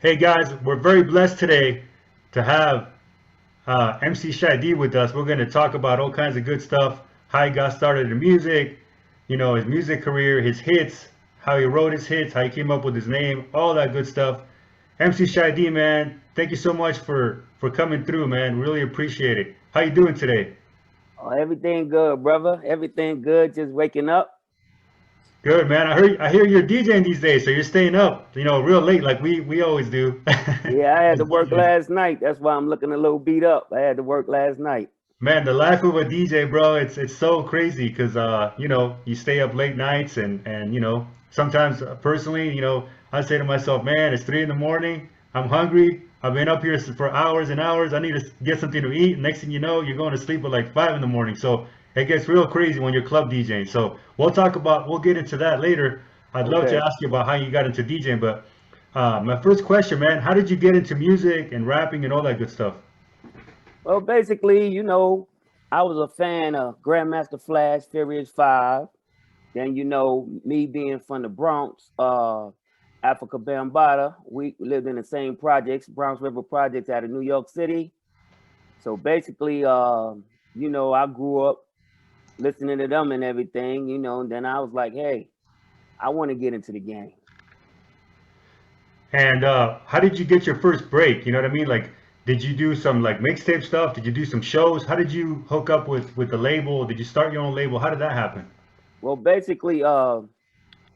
Hey guys, we're very blessed today to have MC Shy D with us. We're going to talk about all kinds of good stuff, how he got started in music, his music career, his hits, how he wrote his hits, how he came up with his name, all that good stuff. MC Shy D, man, thank you so much for coming through, man. Really appreciate it. How you doing today? Oh, everything good, brother. Everything good. Just waking up. Good, man. I hear you're DJing these days, so you're staying up, real late like we always do. Yeah, I had As to work DJs. last night. That's why I'm looking a little beat up. I had to work last night. Man, the life of a DJ, bro, it's so crazy because you stay up late nights and sometimes personally, I say to myself, man, it's 3 in the morning. I'm hungry. I've been up here for hours and hours. I need to get something to eat. Next thing you know, you're going to sleep at like 5 in the morning. So it gets real crazy when you're club DJing. So we'll get into that later. I'd love to Okay. ask you about how you got into DJing, but my first question, man, how did you get into music and rapping and all that good stuff? Well, basically, I was a fan of Grandmaster Flash, Furious 5. Then, me being from the Bronx, Africa Bambaataa, we lived in the same projects, Bronx River Projects out of New York City. So basically, I grew up listening to them and everything, and then I was like, hey, I want to get into the game. And how did you get your first break? You know what I mean? Like, did you do some like mixtape stuff? Did you do some shows? How did you hook up with the label? Did you start your own label? How did that happen? Well, basically,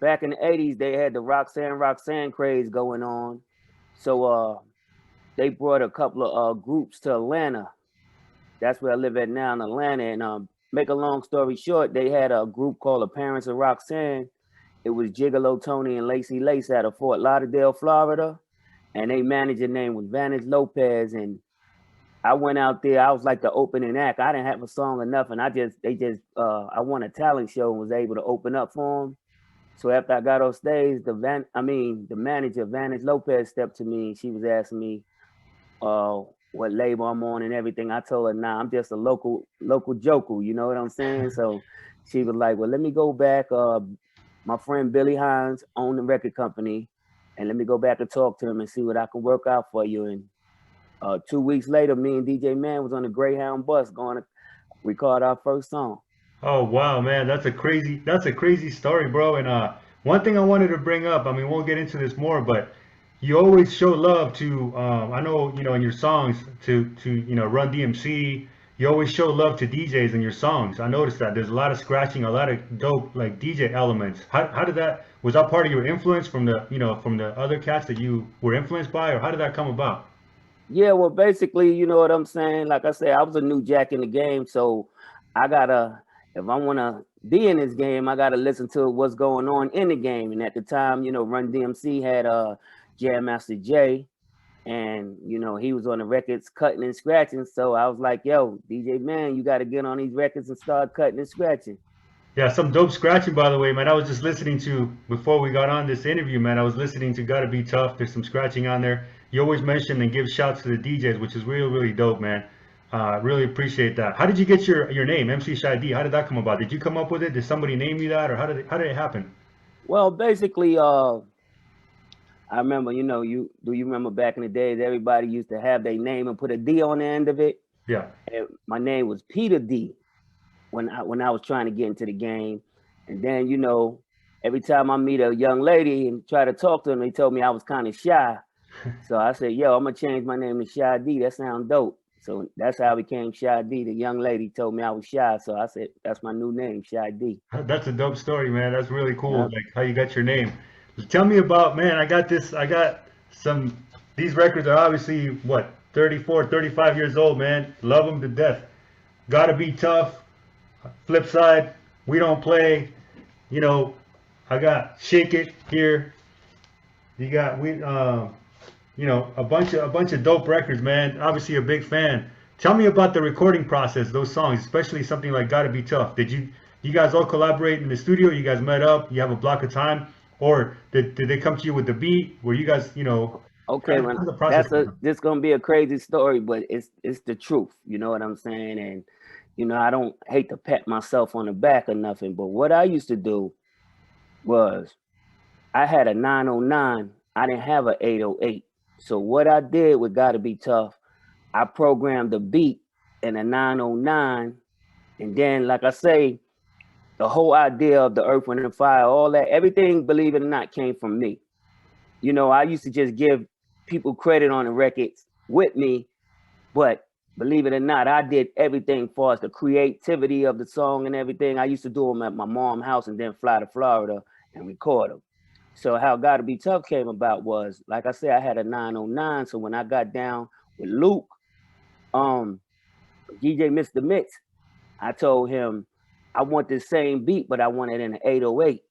back in the '80s, they had the Roxanne craze going on. So they brought a couple of groups to Atlanta. That's where I live at now in Atlanta. And make a long story short, they had a group called the Parents of Roxanne. It was Gigolo Tony and Lacey Lace out of Fort Lauderdale, Florida. And they manager name was Vantage Lopez. And I went out there. I was like the opening act. I didn't have a song or nothing. I won a talent show and was able to open up for them. So after I got off stage, the manager, Vantage Lopez, stepped to me and she was asking me uh what label I'm on and everything. I told her, nah, I'm just a local joker, you know what I'm saying? So she was like, well, let me go back. My friend Billy Hines owned the record company, and let me go back and talk to him and see what I can work out for you. And 2 weeks later, me and DJ Man was on the Greyhound bus going to record our first song. Oh wow, man, that's a crazy story, bro. And one thing I wanted to bring up, I mean, we'll get into this more, but you always show love to, I know, in your songs to Run DMC. You always show love to DJs in your songs. I noticed that there's a lot of scratching, a lot of dope like DJ elements. How did that? Was that part of your influence from the other cats that you were influenced by, or how did that come about? Yeah, well, basically, you know what I'm saying? Like I said, I was a new jack in the game, so I gotta, if I wanna be in this game, I gotta listen to what's going on in the game. And at the time, Run DMC had Jam Master Jay, and he was on the records cutting and scratching. So I was like, yo, DJ Man, you gotta get on these records and start cutting and scratching. Yeah, some dope scratching, by the way, man. I was just listening to before we got on this interview, man. I was listening to "Gotta Be Tough." There's some scratching on there. You always mention and give shouts to the DJs, which is really, really dope, man. Really appreciate that. How did you get your name, MC Shy D? How did that come about? Did you come up with it? Did somebody name you that, or how did it happen? Well, basically, I remember, you remember back in the days, everybody used to have their name and put a D on the end of it. Yeah. And my name was Peter D when I was trying to get into the game. And then, every time I meet a young lady and try to talk to them, they told me I was kind of shy. So I said, yo, I'm gonna change my name to Shy D. That sounds dope. So that's how I became Shy D. The young lady told me I was shy. So I said, that's my new name, Shy D. That's a dope story, man. That's really cool. Yeah. Like how you got your name. Tell me about, man. I got this. I got some. These records are obviously what 34, 35 years old, man. Love them to death. Gotta be tough. Flip side, we don't play. You know, I got shake it here. You got a bunch of dope records, man. Obviously a big fan. Tell me about the recording process, those songs, especially something like "Gotta Be Tough." Did you guys all collaborate in the studio? You guys met up? You have a block of time, or did they come to you with the beat? Were you guys, Okay, man. how's the process going? This gonna be a crazy story, but it's the truth. You know what I'm saying? And I don't hate to pat myself on the back or nothing, but what I used to do was I had a 909. I didn't have a 808. So what I did with Gotta Be Tough, I programmed the beat in a 909, and then, like I say, the whole idea of the Earth, Wind, and Fire, all that, everything, believe it or not, came from me. You know, I used to just give people credit on the records with me, but believe it or not, I did everything for us, the creativity of the song and everything. I used to do them at my mom's house and then fly to Florida and record them. So how Gotta Be Tough came about was, like I said, I had a 909. So when I got down with Luke, um, DJ Mr. Mix, I told him I want the same beat, but I want it in an 808.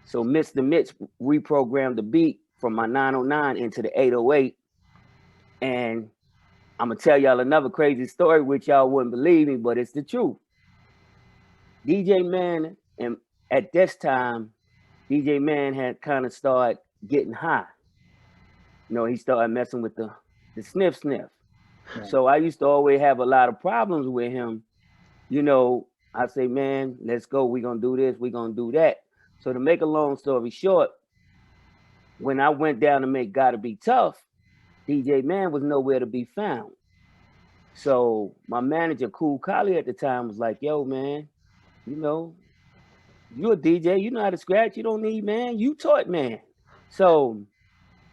So Mr. Mix reprogrammed the beat from my 909 into the 808. And I'm gonna tell y'all another crazy story, which y'all wouldn't believe me, but it's the truth. DJ Man, and at this time, DJ Man had kind of started getting high. You know, he started messing with the sniff. Right. So I used to always have a lot of problems with him. You know, I say, man, let's go. We're gonna do this, we're gonna do that. So to make a long story short, when I went down to make Gotta Be Tough, DJ Man was nowhere to be found. So my manager, Cool Collie at the time, was like, yo, man, you know, you a DJ, you know how to scratch, you don't need man, you taught man. So,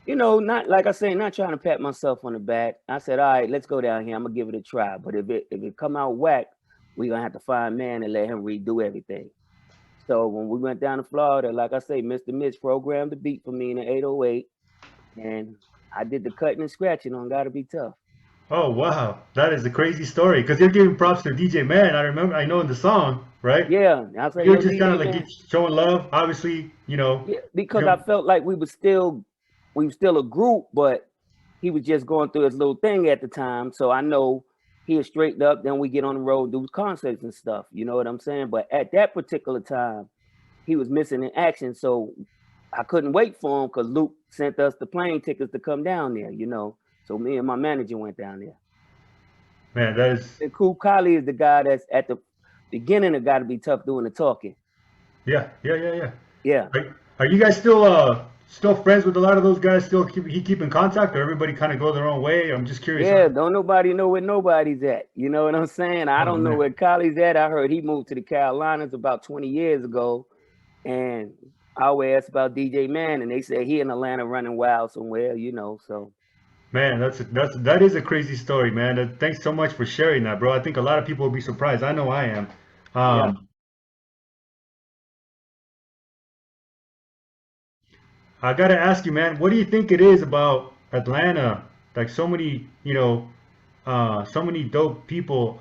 you know, not like I say, not trying to pat myself on the back. I said, all right, let's go down here. I'm gonna give it a try. But if it come out whack, we're gonna have to find man and let him redo everything. So when we went down to Florida, like I say, Mr. Mitch programmed the beat for me in the 808, and I did the cutting and scratching on Gotta Be Tough. Oh wow, that is a crazy story. Because you're giving props to DJ Man. I remember, I know in the song, right? Yeah, I say, You're yo, just kind DJ of like Man. showing love. Obviously, Yeah, you because I know, felt like we were still a group, but he was just going through his little thing at the time. So I know he had straightened up. Then we get on the road, do concerts and stuff. You know what I'm saying? But at that particular time, he was missing in action. So I couldn't wait for him because Luke sent us the plane tickets to come down there. You know, so me and my manager went down there. man, that is, And Cool Collie is the guy that's at the beginning of Gotta Be Tough doing the talking. yeah. Yeah. Are you guys still friends with a lot of those guys? Still keep in contact, or everybody kind of go their own way? I'm just curious. Yeah, don't nobody know where nobody's at. You know what I'm saying? I Oh don't know man, where Collie's at. I heard he moved to the Carolinas about 20 years ago. And I always asked about DJ Man, and they said he in Atlanta running wild somewhere, you know. So man, that is a crazy story, man. Thanks so much for sharing that, bro. I think a lot of people will be surprised. I know I am. yeah. Um, I gotta ask you, man, what do you think it is about Atlanta? Like so many, so many dope people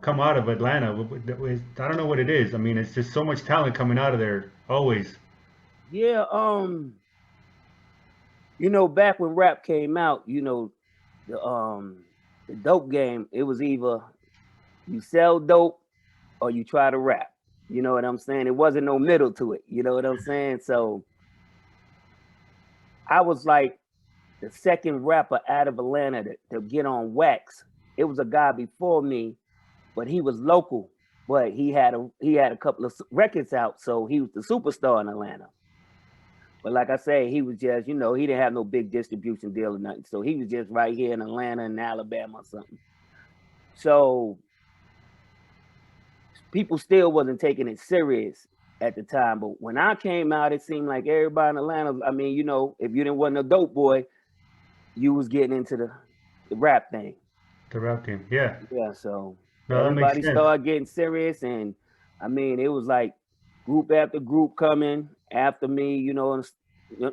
come out of Atlanta. I don't know what it is. I mean, it's just so much talent coming out of there always. Yeah, you know, back when rap came out, you know, the dope game, it was either you sell dope or you try to rap. You know what I'm saying? It wasn't no middle to it. You know what I'm saying? So I was like the second rapper out of Atlanta to get on wax. It was a guy before me, but he was local. But he had a couple of records out, so he was the superstar in Atlanta. But like I say, he was just, you know, he didn't have no big distribution deal or nothing. So he was just right here in Atlanta and Alabama or something. So people still wasn't taking it serious at the time. But when I came out, it seemed like everybody in Atlanta, I mean, you know, if you didn't want a dope boy, you was getting into the rap thing. The rap team, yeah. Yeah, so No, that makes everybody sense. started getting serious, and I mean, it was like group after group coming after me, you know, and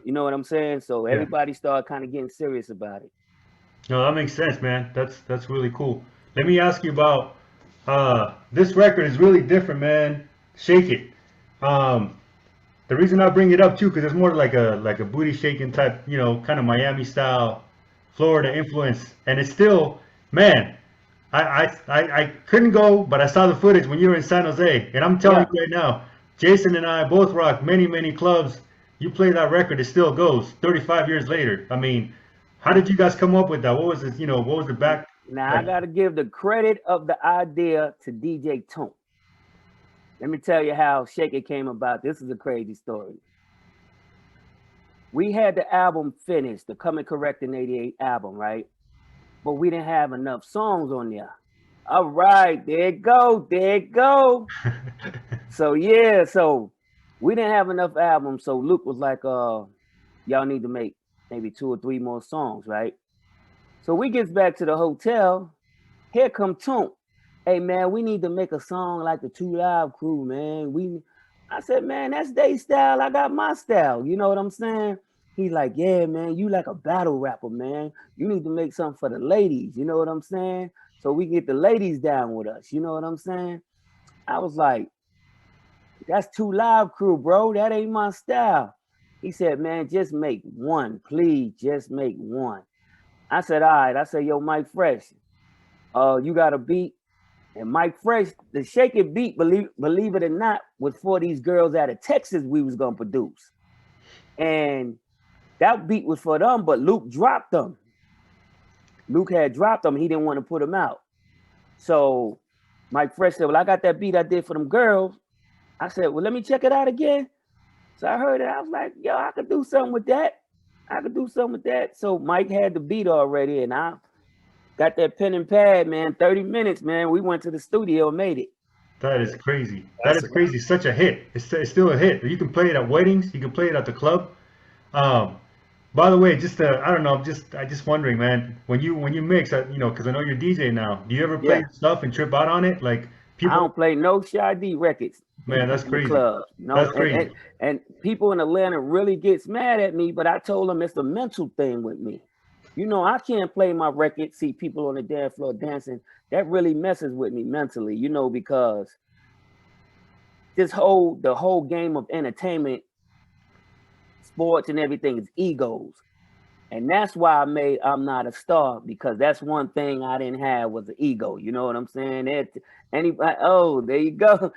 you know what I'm saying. So Yeah. everybody started kind of getting serious about it. No, that makes sense, man. That's really cool. Let me ask you about this record is really different, man. Shake It. Um, the reason I bring it up too, because it's more like a booty shaking type, kind of Miami style, Florida influence, and it's still, man. I couldn't go, but I saw the footage when you were in San Jose, and I'm telling Yeah. you right now, Jason and I both rock many clubs. You play that record, it still goes. 35 years later. I mean, how did you guys come up with that? What was this? What was the back? Now I Like, got to give the credit of the idea to DJ Tone. Let me tell you how Shake It came about. This is a crazy story. we had the album finished, the Coming Correct in '88 album, right? But we didn't have enough songs on there. All right, there it go, there it go. So yeah, so we didn't have enough albums. So Luke was like, y'all need to make maybe 2 or 3 more songs, right? So we gets back to the hotel. Here come Toon. Hey man, we need to make a song like the 2 Live Crew, man. I said, man, that's their style. I got my style. You know what I'm saying? He's like, yeah, man, you like a battle rapper, man. You need to make something for the ladies. You know what I'm saying? So we get the ladies down with us. You know what I'm saying? I was like, that's 2 Live Crew, bro. That ain't my style. He said, man, just make one, please. Just make one. I said, all right. I said, yo, Mike Fresh, you got a beat? And Mike Fresh, the Shake It beat, believe it or not, was for these girls out of Texas we was gonna produce. And that beat was for them, but Luke dropped them. Luke had dropped them. He didn't want to put them out. So Mike Fresh said, well, I got that beat I did for them girls. I said, well, let me check it out again. So I heard it. I was like, yo, I could do something with that. I could do something with that. So Mike had the beat already, and I got that pen and pad, man. 30 minutes, man. We went to the studio and made it. That is crazy. That is crazy. Such a hit. It's still a hit. You can play it at weddings. You can play it at the club. By the way, just I don't know. I just wondering, man. When you mix, you know, because I know you're DJ now. Do you ever play stuff and trip out on it? Like people. I don't play no Shy-D records. Man, that's crazy. Club. No, that's crazy. And people in Atlanta really gets mad at me, but I told them it's a mental thing with me. You know, I can't play my record, see people on the dance floor dancing. That really messes with me mentally, you know, because the whole game of entertainment, sports and everything is egos. And that's why I made I'm Not a Star, because that's one thing I didn't have was an ego. You know what I'm saying? Anybody, oh, there you go.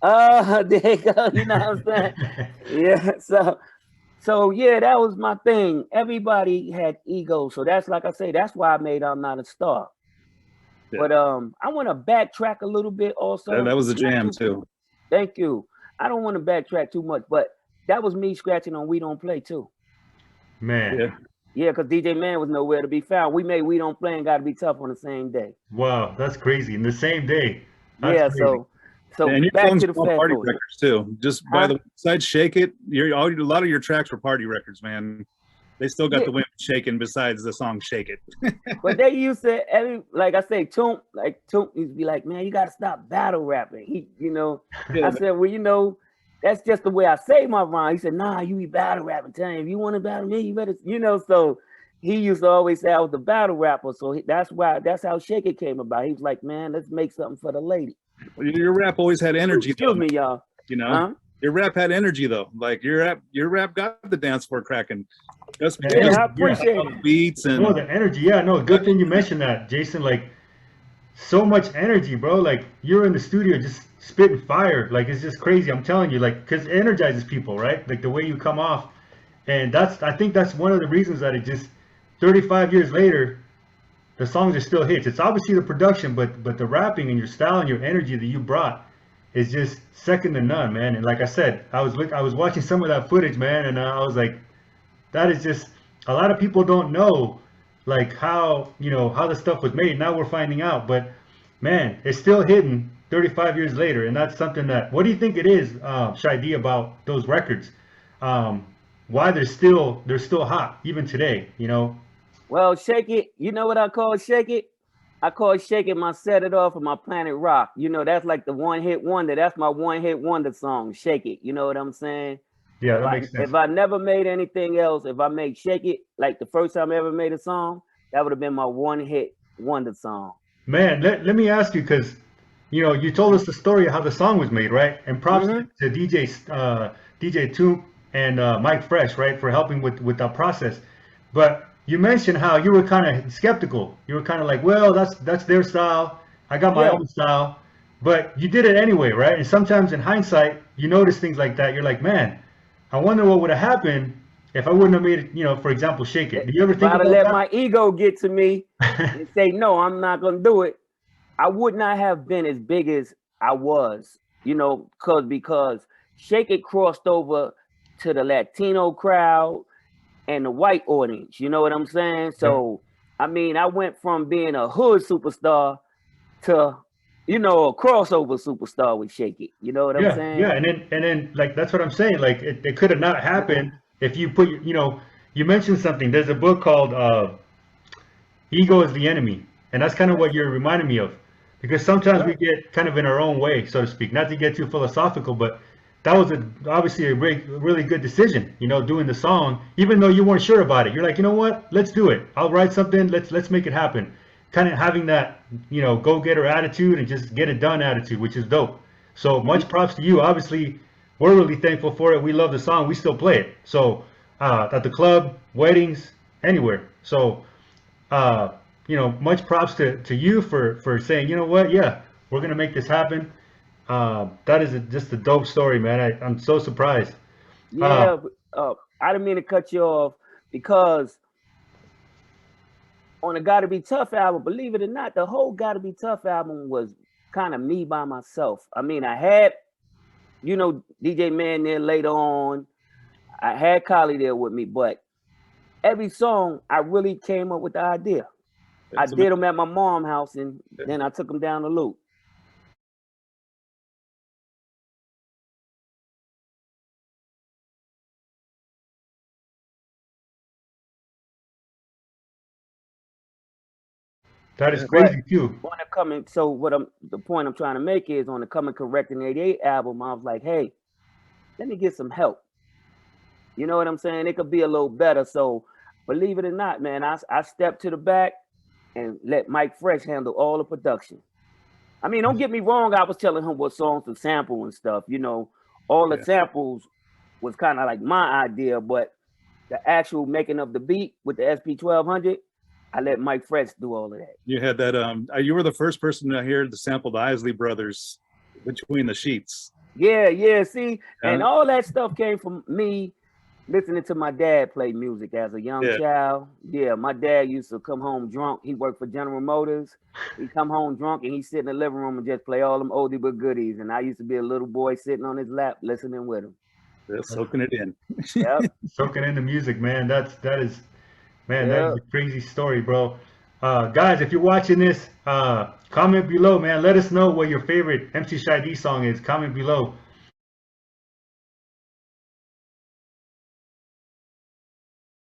Oh, there you go. You know what I'm saying? Yeah. So yeah, that was my thing. Everybody had ego. So that's, like I say, that's why I made I'm Not a Star. Yeah. But I want to backtrack a little bit also. Yeah, that was a jam too. Thank you. I don't want to backtrack too much, but that was me scratching on We Don't Play too. Man. Yeah, because DJ Man was nowhere to be found. We made We Don't Play and Gotta Be Tough on the same day. Wow, that's crazy. In the same day. That's crazy. So and back to the party records too. Just by the side, Shake It. A lot of your tracks were party records, man. They still got the women shaking besides the song Shake It. But they used to, like I say, Toon used to be like, man, you got to stop battle rapping. He, you know, I said, well, you know, that's just the way I say my rhyme. He said, nah, you be battle rapping. Tell him, if you want to battle me, you better, you know. So he used to always say I was the battle rapper. So that's how Shake It came about. He was like, man, let's make something for the lady. Your rap always had energy. Excuse me, y'all. You know, your rap had energy though. Like your rap got the dance floor cracking. That's I appreciate it. Beats and the energy. Yeah, no, good thing you mentioned that, Jason. Like, so much energy, bro. Like, you're in the studio just spitting fire. Like, it's just crazy. I'm telling you, like, because it energizes people, right? Like the way you come off, and I think that's one of the reasons that it just 35 years later, the songs are still hits. It's obviously the production, but the rapping and your style and your energy that you brought is just second to none, man. And like I said, I was watching some of that footage, man, and I was like, that is just, a lot of people don't know, like, how the stuff was made. Now we're finding out, but man, it's still hidden 35 years later, and that's something that. What do you think it is, Shy-D, about those records? Why they're still hot even today? You know. Well, Shake It, you know what I call Shake It? I call Shake It my Set It Off of my Planet Rock. You know, that's like the one-hit wonder. That's my one-hit wonder song, Shake It. You know what I'm saying? Yeah, that makes sense. If I never made anything else, if I made Shake It, like the first time I ever made a song, that would have been my one-hit wonder song. Man, let me ask you, because, you know, you told us the story of how the song was made, right? And props to DJ Toon and Mike Fresh, right, for helping with that process. But you mentioned how you were kind of skeptical. You were kind of like, well, that's their style. I got my own style. But you did it anyway, right? And sometimes in hindsight, you notice things like that. You're like, man, I wonder what would have happened if I wouldn't have made it, you know, for example, Shake It. Did you ever think about that? If I'd let my ego get to me and say, no, I'm not going to do it, I would not have been as big as I was, you know, because Shake It crossed over to the Latino crowd and the white audience. You know what I'm saying? So I mean, I went from being a hood superstar to, you know, a crossover superstar with Shake It. You know what I'm saying? Yeah, and then like that's what I'm saying. Like it could have not happened if you put you know, you mentioned something. There's a book called Ego is the Enemy, and that's kind of what you're reminding me of, because sometimes we get kind of in our own way, so to speak. Not to get too philosophical, but that was obviously a really good decision. You know, doing the song, even though you weren't sure about it. You're like, you know what? Let's do it. I'll write something. Let's make it happen. Kind of having that, you know, go-getter attitude and just get it done attitude, which is dope. So much props to you. Obviously, we're really thankful for it. We love the song. We still play it. So at the club, weddings, anywhere. So you know, much props to you for saying, you know what, yeah, we're gonna make this happen. That is just a dope story, man. I'm so surprised. Yeah, I didn't mean to cut you off, because on the Gotta Be Tough album, believe it or not, the whole Gotta Be Tough album was kind of me by myself. I mean, I had, you know, DJ Man there later on. I had Collie there with me, but every song I really came up with the idea. I did them at my mom's house, and then I took them down the loop. That is crazy too. The point I'm trying to make is, on the Coming Correct in '88 album, I was like, hey, let me get some help. You know what I'm saying? It could be a little better. So believe it or not, man, I stepped to the back and let Mike Fresh handle all the production. I mean, don't get me wrong, I was telling him what songs to sample and stuff. You know, all the samples was kind of like my idea, but the actual making of the beat with the SP1200, I let Mike Fresh do all of that. You had that. You were the first person to hear the sample the Isley Brothers, Between the Sheets. Yeah. See, and all that stuff came from me listening to my dad play music as a young child. Yeah, my dad used to come home drunk. He worked for General Motors. He'd come home drunk and he'd sit in the living room and just play all them oldie but goodies. And I used to be a little boy sitting on his lap listening with him. Soaking it in. Yep. Soaking in the music, man. That is a crazy story, bro. Guys, if you're watching this, comment below, man. Let us know what your favorite MC Shy D song is. Comment below.